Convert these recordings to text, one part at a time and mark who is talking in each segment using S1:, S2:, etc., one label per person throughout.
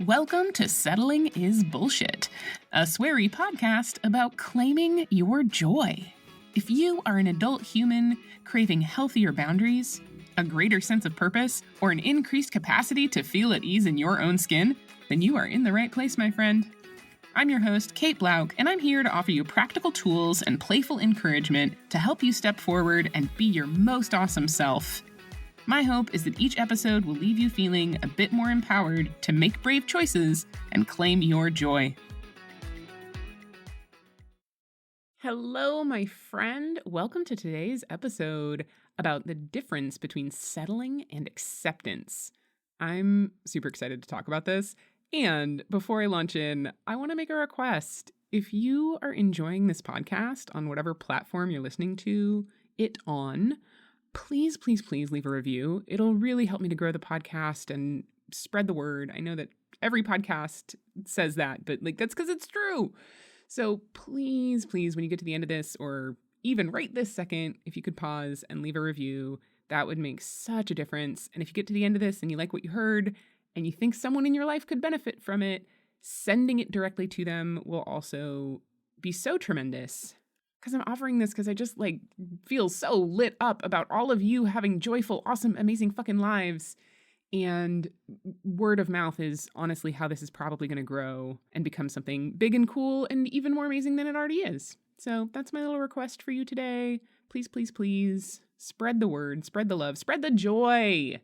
S1: Welcome to Settling is Bullshit, a sweary podcast about claiming your joy. If you are an adult human craving healthier boundaries, a greater sense of purpose, or an increased capacity to feel at ease in your own skin, then you are in the right place, my friend. I'm your host, Kate Blauk, and I'm here to offer you practical tools and playful encouragement to help you step forward and be your most awesome self. My hope is that each episode will leave you feeling a bit more empowered to make brave choices and claim your joy. Hello, my friend. Welcome to today's episode about the difference between settling and acceptance. I'm super excited to talk about this. And before I launch in, I want to make a request. If you are enjoying this podcast on whatever platform you're listening to it on, please leave a review. It'll really help me to grow the podcast and spread the word. I know that every podcast says that, but that's because it's true. So please, when you get to the end of this, or even right this second, if you could pause and leave a review, that would make such a difference. And if you get to the end of this and you like what you heard and you think someone in your life could benefit from it, sending it directly to them will also be so tremendous. Because I'm offering this because I just feel so lit up about all of you having joyful, awesome, amazing fucking lives. And word of mouth is honestly how this is probably going to grow and become something big and cool and even more amazing than it already is. So that's my little request for you today. Please spread the word, spread the love, spread the joy.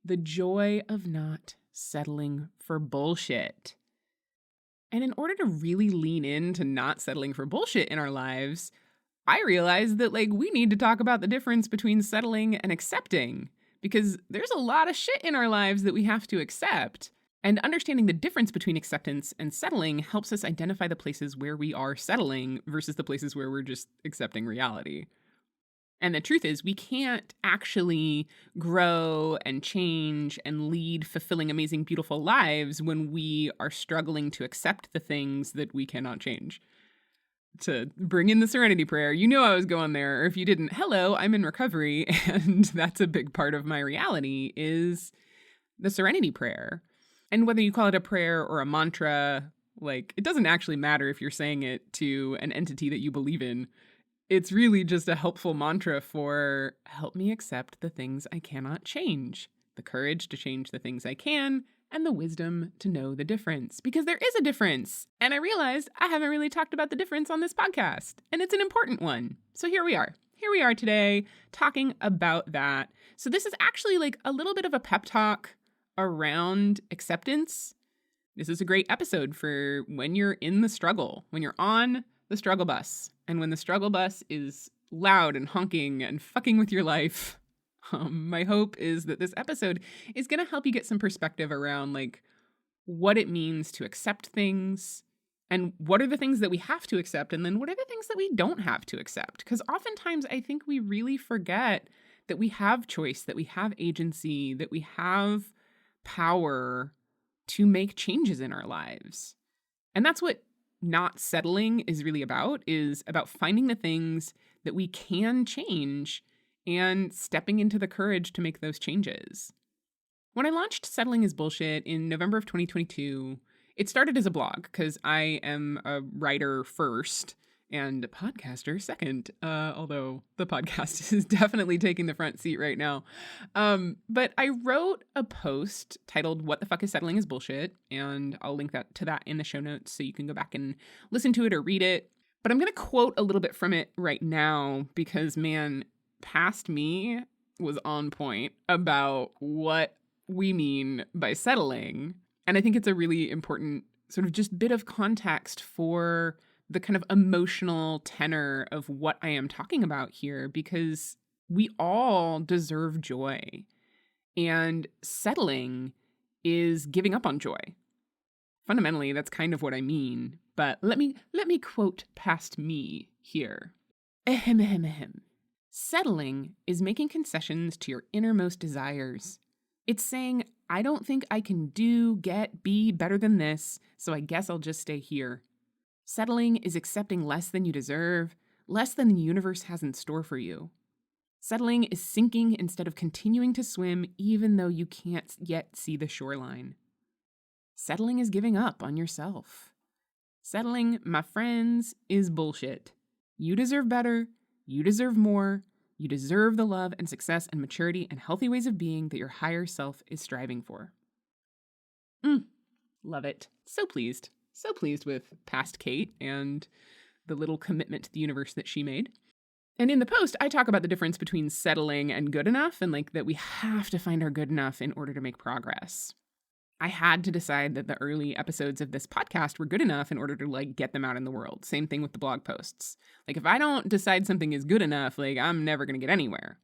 S1: The joy of not settling for bullshit. And in order to really lean into not settling for bullshit in our lives, I realized that we need to talk about the difference between settling and accepting, because there's a lot of shit in our lives that we have to accept. And understanding the difference between acceptance and settling helps us identify the places where we are settling versus the places where we're just accepting reality. And the truth is, we can't actually grow and change and lead fulfilling, amazing, beautiful lives when we are struggling to accept the things that we cannot change. To bring in the serenity prayer, you know I was going there, or if you didn't, hello, I'm in recovery, and that's a big part of my reality is the serenity prayer. And whether you call it a prayer or a mantra, it doesn't actually matter if you're saying it to an entity that you believe in. It's really just a helpful mantra for help me accept the things I cannot change, the courage to change the things I can, and the wisdom to know the difference. Because there is a difference. And I realized I haven't really talked about the difference on this podcast. And it's an important one. So here we are. Here we are today talking about that. So this is actually a little bit of a pep talk around acceptance. This is a great episode for when you're in the struggle, when you're on the struggle bus. And when the struggle bus is loud and honking and fucking with your life, my hope is that this episode is going to help you get some perspective around what it means to accept things, and what are the things that we have to accept, and then what are the things that we don't have to accept. Because oftentimes I think we really forget that we have choice, that we have agency, that we have power to make changes in our lives. And that's what not settling is really about finding the things that we can change and stepping into the courage to make those changes. When I launched Settling is Bullshit in November of 2022, it started as a blog because I am a writer first and a podcaster second, although the podcast is definitely taking the front seat right now. But I wrote a post titled "What the Fuck is Settling is Bullshit?" and I'll link to that in the show notes so you can go back and listen to it or read it. But I'm going to quote a little bit from it right now because, man, past me was on point about what we mean by settling. And I think it's a really important sort of just bit of context for the kind of emotional tenor of what I am talking about here, because we all deserve joy. And settling is giving up on joy. Fundamentally, that's kind of what I mean. But let me quote past me here. Ahem, ahem, ahem. Settling is making concessions to your innermost desires. It's saying, I don't think I can do, get, be better than this, so I guess I'll just stay here. Settling is accepting less than you deserve, less than the universe has in store for you. Settling is sinking instead of continuing to swim even though you can't yet see the shoreline. Settling is giving up on yourself. Settling, my friends, is bullshit. You deserve better. You deserve more. You deserve the love and success and maturity and healthy ways of being that your higher self is striving for. Love it. So pleased. So pleased with past Kate and the little commitment to the universe that she made. And in the post, I talk about the difference between settling and good enough, and like that we have to find our good enough in order to make progress. I had to decide that the early episodes of this podcast were good enough in order to like get them out in the world. Same thing with the blog posts. Like if I don't decide something is good enough, like I'm never going to get anywhere.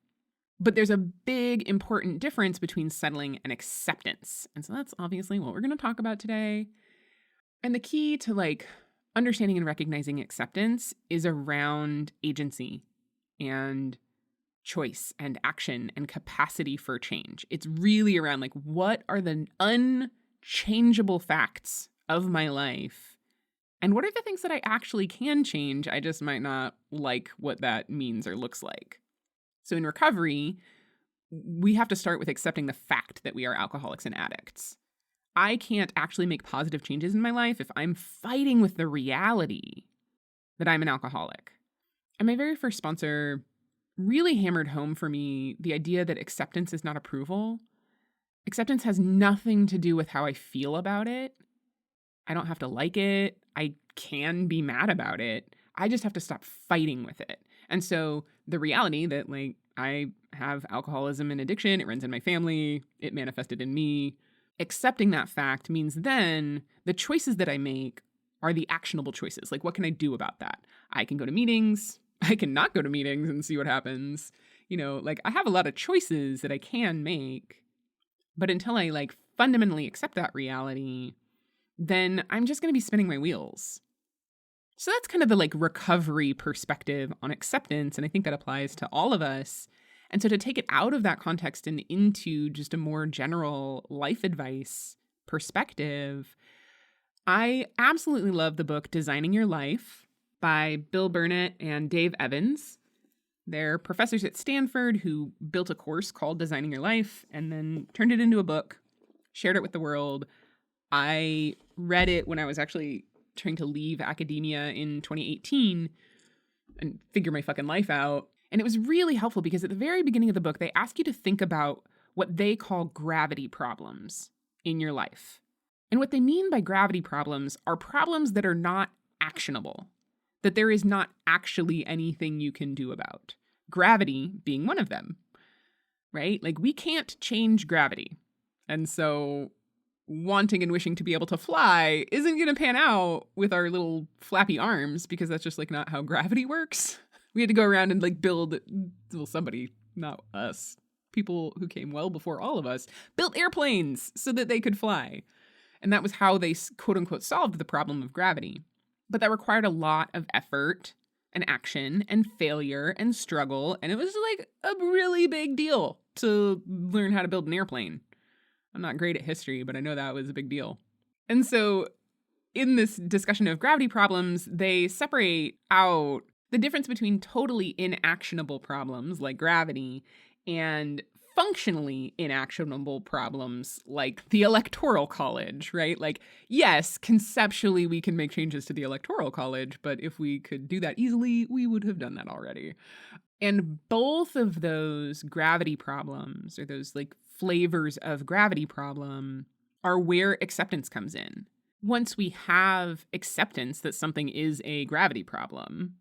S1: But there's a big important difference between settling and acceptance. And so that's obviously what we're going to talk about today. And the key to like understanding and recognizing acceptance is around agency and choice and action and capacity for change. It's really around like, what are the unchangeable facts of my life? And what are the things that I actually can change? I just might not like what that means or looks like. So in recovery, we have to start with accepting the fact that we are alcoholics and addicts. I can't actually make positive changes in my life if I'm fighting with the reality that I'm an alcoholic. And my very first sponsor really hammered home for me the idea that acceptance is not approval. Acceptance has nothing to do with how I feel about it. I don't have to like it. I can be mad about it. I just have to stop fighting with it. And so the reality that like I have alcoholism and addiction, it runs in my family, it manifested in me. Accepting that fact means then the choices that I make are the actionable choices. Like, what can I do about that? I can go to meetings. I can not go to meetings and see what happens. You know, like I have a lot of choices that I can make, but until I like fundamentally accept that reality, then I'm just going to be spinning my wheels. So that's kind of the like recovery perspective on acceptance. And I think that applies to all of us. And so to take it out of that context and into just a more general life advice perspective, I absolutely love the book Designing Your Life by Bill Burnett and Dave Evans. They're professors at Stanford who built a course called Designing Your Life and then turned it into a book, shared it with the world. I read it when I was actually trying to leave academia in 2018 and figure my fucking life out. And it was really helpful because at the very beginning of the book, they ask you to think about what they call gravity problems in your life. And what they mean by gravity problems are problems that are not actionable, that there is not actually anything you can do about. Gravity being one of them, right? Like we can't change gravity. And so wanting and wishing to be able to fly isn't going to pan out with our little flappy arms because that's just like not how gravity works. We had to go around and like build, well, somebody, not us, people who came well before all of us, built airplanes so that they could fly. And that was how they quote unquote solved the problem of gravity. But that required a lot of effort and action and failure and struggle. And it was like a really big deal to learn how to build an airplane. I'm not great at history, but I know that was a big deal. And so in this discussion of gravity problems, they separate out the difference between totally inactionable problems like gravity and functionally inactionable problems like the Electoral College, right? Like, yes, conceptually we can make changes to the Electoral College, but if we could do that easily, we would have done that already. And both of those gravity problems, or those like flavors of gravity problem, are where acceptance comes in. Once we have acceptance that something is a gravity problem,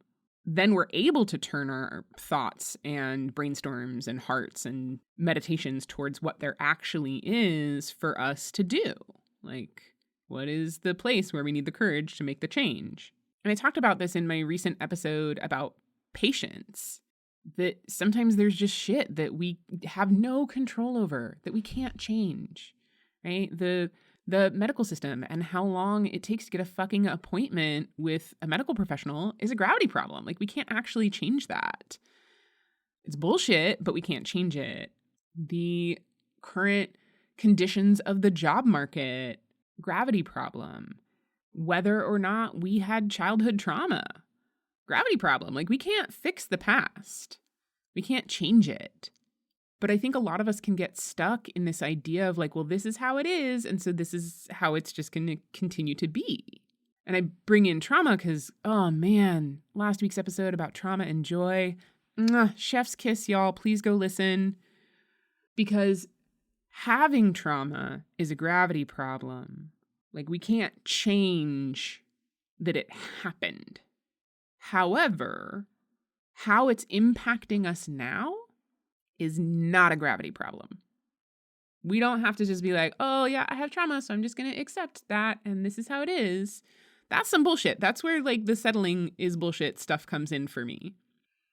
S1: then we're able to turn our thoughts and brainstorms and hearts and meditations towards what there actually is for us to do. Like, what is the place where we need the courage to make the change? And I talked about this in my recent episode about patience, that sometimes there's just shit that we have no control over, that we can't change, right? The medical system and how long it takes to get a fucking appointment with a medical professional is a gravity problem. Like, we can't actually change that. It's bullshit, but we can't change it. The current conditions of the job market, gravity problem. Whether or not we had childhood trauma, gravity problem. Like, we can't fix the past. We can't change it. But I think a lot of us can get stuck in this idea of like, well, this is how it is. And so this is how it's just going to continue to be. And I bring in trauma because, oh man, last week's episode about trauma and joy. Chef's kiss, y'all. Please go listen. Because having trauma is a gravity problem. Like, we can't change that it happened. However, how it's impacting us now is not a gravity problem. We don't have to just be like, oh yeah, I have trauma, so I'm just going to accept that, and this is how it is. That's some bullshit. That's where like the settling is bullshit stuff comes in for me.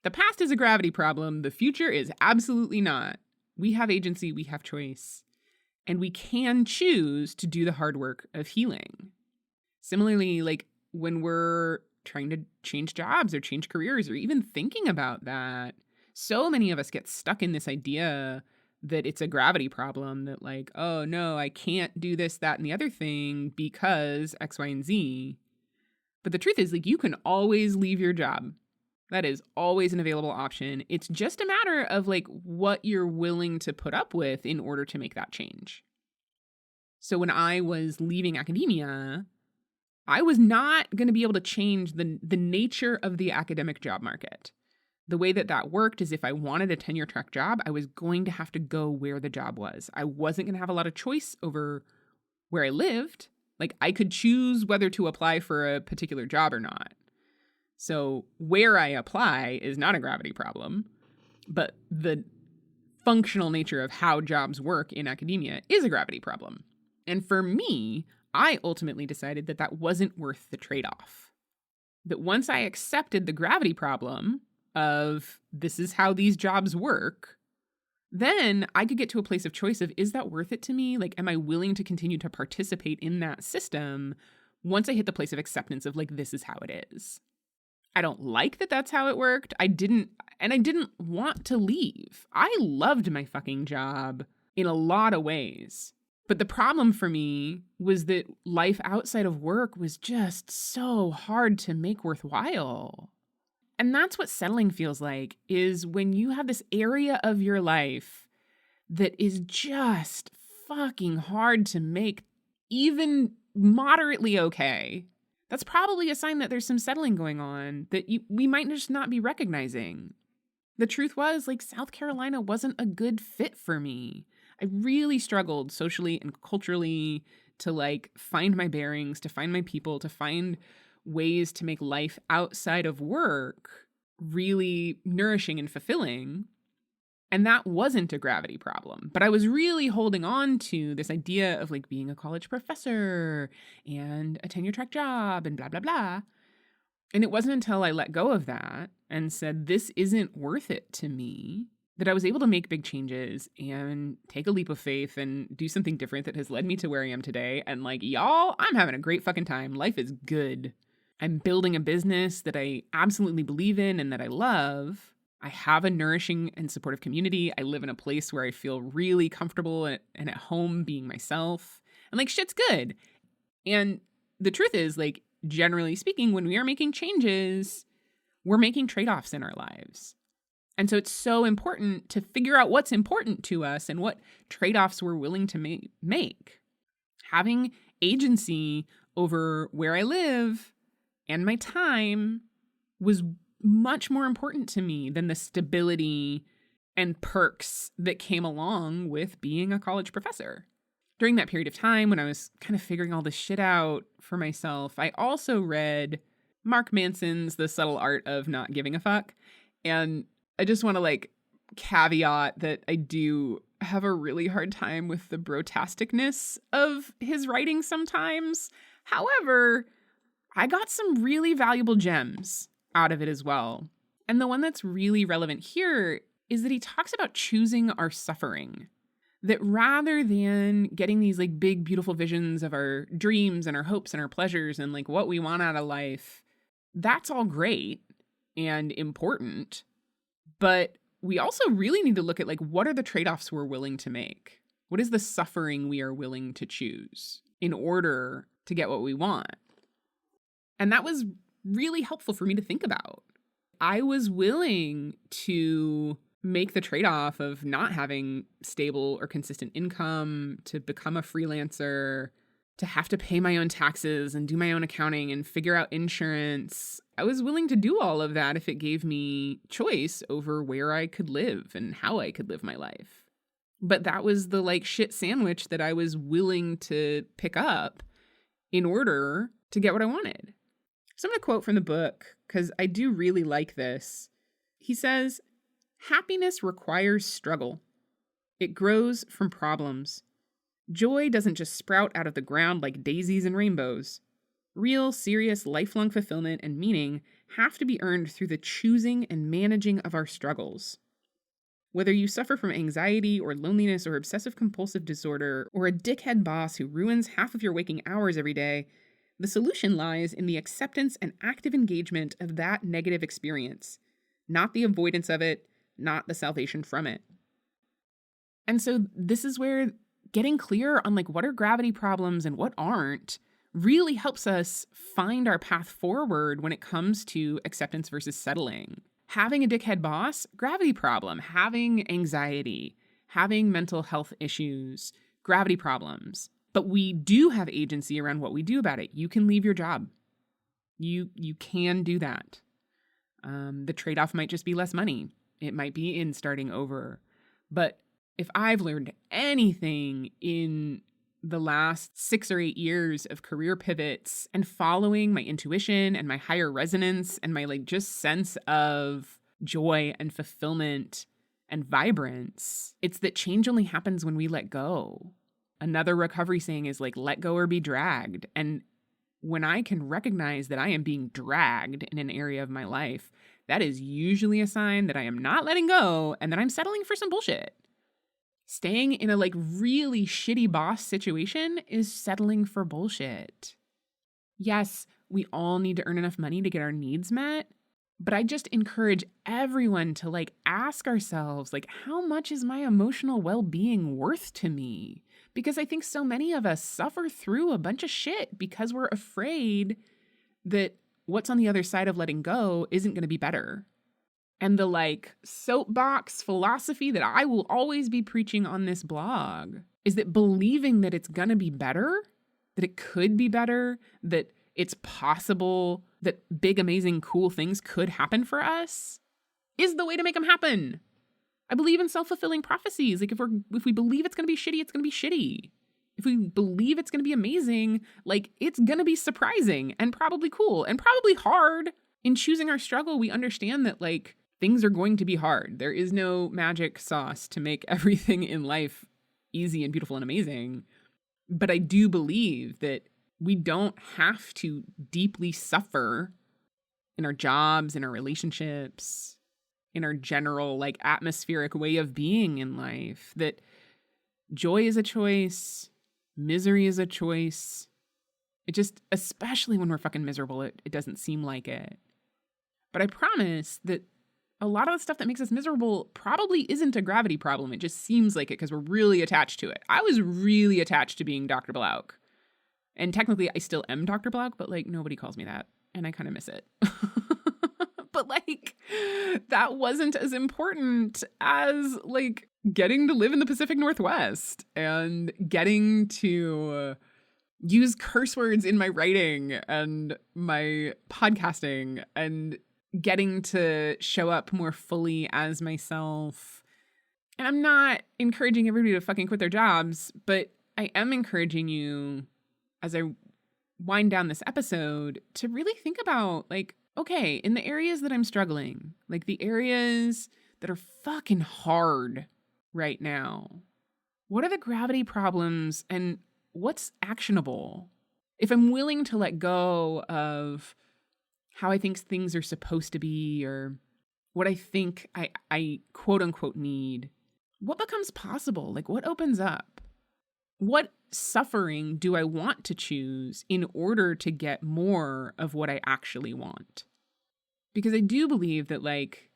S1: The past is a gravity problem. The future is absolutely not. We have agency, we have choice, and we can choose to do the hard work of healing. Similarly, like when we're trying to change jobs or change careers or even thinking about that, so many of us get stuck in this idea that it's a gravity problem, that like, oh no, I can't do this, that, and the other thing because X, Y, and Z. But the truth is, like, you can always leave your job. That is always an available option. It's just a matter of like what you're willing to put up with in order to make that change. So when I was leaving academia, I was not going to be able to change the nature of the academic job market. The way that worked is if I wanted a tenure track job, I was going to have to go where the job was. I wasn't going to have a lot of choice over where I lived. Like, I could choose whether to apply for a particular job or not. So where I apply is not a gravity problem, but the functional nature of how jobs work in academia is a gravity problem. And for me, I ultimately decided that that wasn't worth the trade-off. That once I accepted the gravity problem of this is how these jobs work, then I could get to a place of choice of, is that worth it to me? Like, am I willing to continue to participate in that system once I hit the place of acceptance of like, this is how it is? I don't like that that's how it worked. I didn't want to leave. I loved my fucking job in a lot of ways. But the problem for me was that life outside of work was just so hard to make worthwhile. And that's what settling feels like, is when you have this area of your life that is just fucking hard to make even moderately okay. That's probably a sign that there's some settling going on that we might just not be recognizing. The truth was, like, South Carolina wasn't a good fit for me. I really struggled socially and culturally to like find my bearings, to find my people, to find ways to make life outside of work really nourishing and fulfilling. And that wasn't a gravity problem. But I was really holding on to this idea of like being a college professor and a tenure track job and blah, blah, blah. And it wasn't until I let go of that and said, this isn't worth it to me, that I was able to make big changes and take a leap of faith and do something different that has led me to where I am today. And like, y'all, I'm having a great fucking time. Life is good. I'm building a business that I absolutely believe in and that I love. I have a nourishing and supportive community. I live in a place where I feel really comfortable and at home being myself. And like, shit's good. And the truth is, like, generally speaking, when we are making changes, we're making trade-offs in our lives. And so it's so important to figure out what's important to us and what trade-offs we're willing to make. Having agency over where I live and my time was much more important to me than the stability and perks that came along with being a college professor. During that period of time when I was kind of figuring all this shit out for myself, I also read Mark Manson's The Subtle Art of Not Giving a Fuck. And I just want to like caveat that I do have a really hard time with the brotasticness of his writing sometimes. However, I got some really valuable gems out of it as well. And the one that's really relevant here is that he talks about choosing our suffering. That rather than getting these like big, beautiful visions of our dreams and our hopes and our pleasures and like what we want out of life, that's all great and important. But we also really need to look at like, what are the trade-offs we're willing to make? What is the suffering we are willing to choose in order to get what we want? And that was really helpful for me to think about. I was willing to make the trade-off of not having stable or consistent income, to become a freelancer, to have to pay my own taxes and do my own accounting and figure out insurance. I was willing to do all of that if it gave me choice over where I could live and how I could live my life. But that was the like shit sandwich that I was willing to pick up in order to get what I wanted. So I'm going to quote from the book because I do really like this. He says, "Happiness requires struggle. It grows from problems. Joy doesn't just sprout out of the ground like daisies and rainbows. Real, serious, lifelong fulfillment and meaning have to be earned through the choosing and managing of our struggles. Whether you suffer from anxiety or loneliness or obsessive-compulsive disorder or a dickhead boss who ruins half of your waking hours every day, the solution lies in the acceptance and active engagement of that negative experience, not the avoidance of it, not the salvation from it." And so this is where getting clear on like what are gravity problems and what aren't really helps us find our path forward when it comes to acceptance versus settling. Having a dickhead boss, gravity problem. Having anxiety, having mental health issues, gravity problems. But we do have agency around what we do about it. You can leave your job. You can do that. The trade-off might just be less money. It might be in starting over. But if I've learned anything in the last 6 or 8 years of career pivots and following my intuition and my higher resonance and my like just sense of joy and fulfillment and vibrance, it's that change only happens when we let go. Another recovery saying is like, let go or be dragged. And when I can recognize that I am being dragged in an area of my life, that is usually a sign that I am not letting go and that I'm settling for some bullshit. Staying in a like really shitty boss situation is settling for bullshit. Yes, we all need to earn enough money to get our needs met, but I just encourage everyone to like ask ourselves, like, how much is my emotional well-being worth to me? Because I think so many of us suffer through a bunch of shit because we're afraid that what's on the other side of letting go isn't going to be better. And the like soapbox philosophy that I will always be preaching on this blog is that believing that it's going to be better, that it could be better, that it's possible that big, amazing, cool things could happen for us is the way to make them happen. I believe in self-fulfilling prophecies. Like if we believe it's going to be shitty, it's going to be shitty. If we believe it's going to be amazing, like it's going to be surprising and probably cool and probably hard. In choosing our struggle, we understand that like things are going to be hard. There is no magic sauce to make everything in life easy and beautiful and amazing. But I do believe that we don't have to deeply suffer in our jobs, in our relationships, in our general like atmospheric way of being in life, that joy is a choice, misery is a choice. It just, especially when we're fucking miserable, it doesn't seem like it. But I promise that a lot of the stuff that makes us miserable probably isn't a gravity problem. It just seems like it because we're really attached to it. I was really attached to being Dr. Blauk. And technically I still am Dr. Blauk, but like nobody calls me that. And I kind of miss it. But like that wasn't as important as like getting to live in the Pacific Northwest and getting to use curse words in my writing and my podcasting and getting to show up more fully as myself. And I'm not encouraging everybody to fucking quit their jobs, but I am encouraging you as I wind down this episode to really think about like, okay, in the areas that I'm struggling, like the areas that are fucking hard right now, what are the gravity problems and what's actionable? If I'm willing to let go of how I think things are supposed to be or what I think I quote unquote need, what becomes possible? Like what opens up? What suffering do I want to choose in order to get more of what I actually want? Because I do believe that like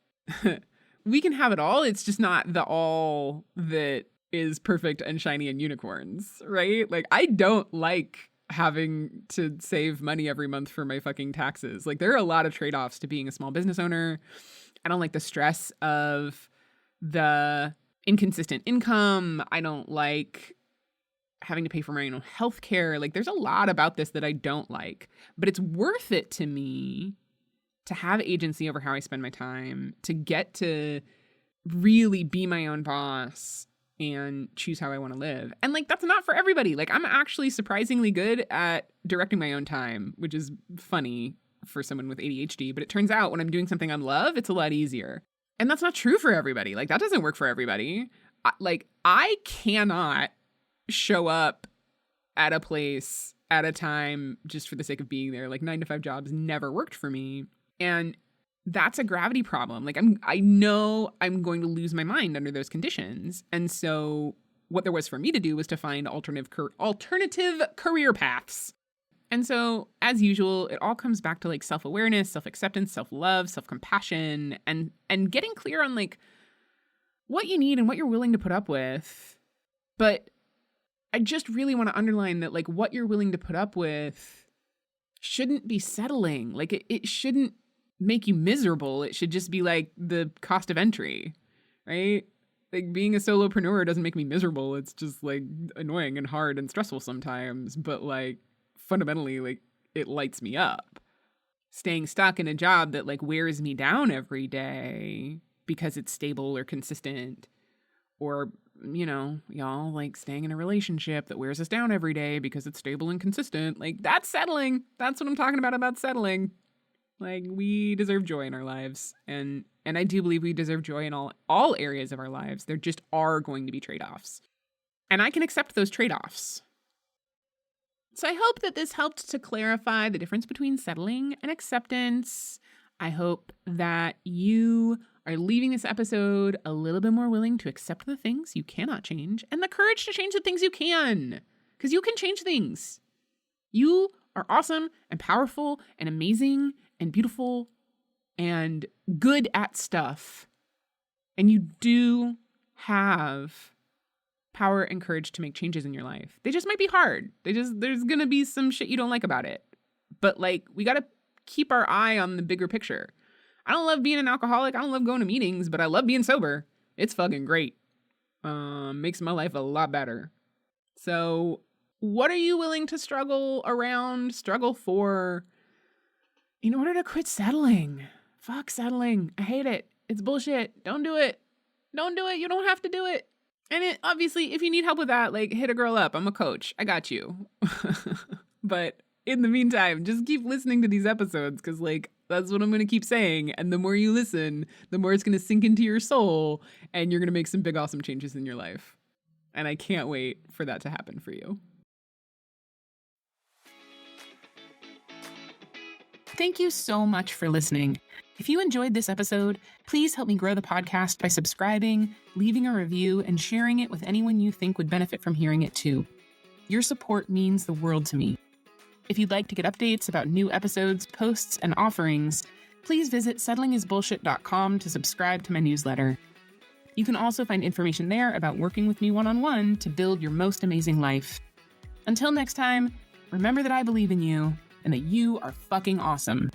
S1: we can have it all. It's just not the all that is perfect and shiny and unicorns, right? Like I don't like having to save money every month for my fucking taxes. Like there are a lot of trade-offs to being a small business owner. I don't like the stress of the inconsistent income. I don't like having to pay for my own health care. Like, there's a lot about this that I don't like, but it's worth it to me to have agency over how I spend my time, to get to really be my own boss and choose how I want to live. And like, that's not for everybody. Like, I'm actually surprisingly good at directing my own time, which is funny for someone with ADHD, but it turns out when I'm doing something I love, it's a lot easier. And that's not true for everybody. Like, that doesn't work for everybody. I cannot show up at a place at a time just for the sake of being there. Like, 9-to-5 jobs never worked for me. And that's a gravity problem. Like, I know I'm going to lose my mind under those conditions. And so what there was for me to do was to find alternative career paths. And so, as usual, it all comes back to like self-awareness, self-acceptance, self-love, self-compassion, and getting clear on like what you need and what you're willing to put up with. But I just really want to underline that like what you're willing to put up with shouldn't be settling. Like it shouldn't make you miserable. It should just be like the cost of entry, right? Like, being a solopreneur doesn't make me miserable. It's just like annoying and hard and stressful sometimes. But like, fundamentally, like, it lights me up. Staying stuck in a job that like wears me down every day because it's stable or consistent, or, you know, y'all, like staying in a relationship that wears us down every day because it's stable and consistent, like, that's settling. That's what I'm talking about settling. Like, we deserve joy in our lives, and I do believe we deserve joy in all areas of our lives. There just are going to be trade-offs, and I can accept those trade-offs. So I hope that this helped to clarify the difference between settling and acceptance. I hope that you are leaving this episode a little bit more willing to accept the things you cannot change and the courage to change the things you can, because you can change things. You are awesome and powerful and amazing and beautiful and good at stuff. And you do have power and courage to make changes in your life. They just might be hard. There's going to be some shit you don't like about it. But like, we got to keep our eye on the bigger picture. I don't love being an alcoholic. I don't love going to meetings, but I love being sober. It's fucking great. Makes my life a lot better. So what are you willing to struggle for in order to quit settling? Fuck settling. I hate it. It's bullshit. Don't do it. Don't do it. You don't have to do it. And obviously, if you need help with that, like, hit a girl up. I'm a coach. I got you. But in the meantime, just keep listening to these episodes, because, like, that's what I'm going to keep saying. And the more you listen, the more it's going to sink into your soul, and you're going to make some big, awesome changes in your life. And I can't wait for that to happen for you. Thank you so much for listening. If you enjoyed this episode, please help me grow the podcast by subscribing, leaving a review, and sharing it with anyone you think would benefit from hearing it too. Your support means the world to me. If you'd like to get updates about new episodes, posts, and offerings, please visit settlingisbullshit.com to subscribe to my newsletter. You can also find information there about working with me one-on-one to build your most amazing life. Until next time, remember that I believe in you and that you are fucking awesome.